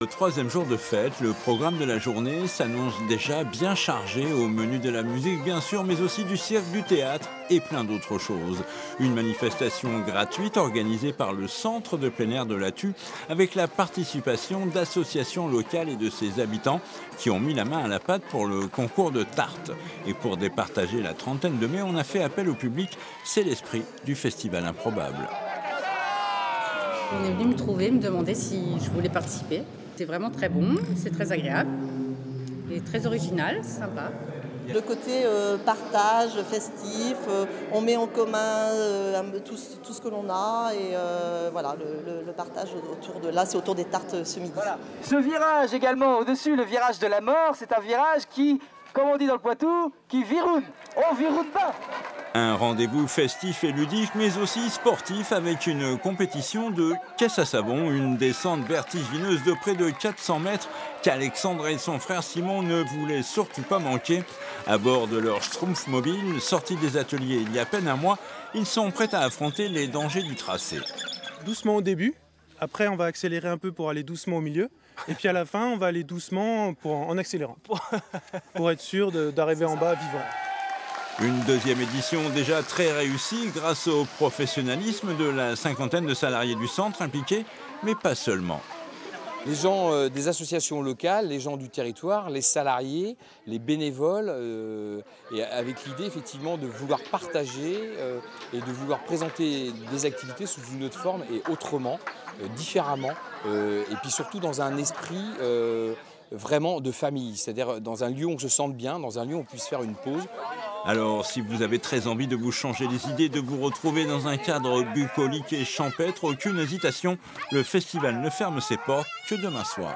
Le troisième jour de fête, le programme de la journée s'annonce déjà bien chargé au menu de la musique bien sûr, mais aussi du cirque, du théâtre et plein d'autres choses. Une manifestation gratuite organisée par le centre de plein air de Lathu avec la participation d'associations locales et de ses habitants qui ont mis la main à la pâte pour le concours de tartes. Et pour départager la trentaine de mai, on a fait appel au public. C'est l'esprit du festival improbable. On est venu me trouver, me demander si je voulais participer. C'est vraiment très bon, c'est très agréable et très original, c'est sympa. Le côté partage, festif, on met en commun tout ce que l'on a et voilà, le partage autour de là, c'est autour des tartes ce midi. Voilà. Ce virage également au-dessus, le virage de la mort, c'est un virage qui, comme on dit dans le Poitou, qui viroune. On viroune pas. Un rendez-vous festif et ludique, mais aussi sportif, avec une compétition de caisse à savon, une descente vertigineuse de près de 400 mètres qu'Alexandre et son frère Simon ne voulaient surtout pas manquer. À bord de leur Schtroumpf mobile, sortis des ateliers il y a à peine un mois, ils sont prêts à affronter les dangers du tracé. Doucement au début, après on va accélérer un peu pour aller doucement au milieu, et puis à la fin on va aller doucement en accélérant, pour être sûr d'arriver en bas vivant. Une deuxième édition déjà très réussie grâce au professionnalisme de la cinquantaine de salariés du centre impliqués, mais pas seulement. Les gens des associations locales, les gens du territoire, les salariés, les bénévoles, et avec l'idée effectivement de vouloir partager et de vouloir présenter des activités sous une autre forme et autrement, différemment, et puis surtout dans un esprit vraiment de famille, c'est-à-dire dans un lieu où on se sente bien, dans un lieu où on puisse faire une pause. Alors, si vous avez très envie de vous changer les idées, de vous retrouver dans un cadre bucolique et champêtre, aucune hésitation, le festival ne ferme ses portes que demain soir.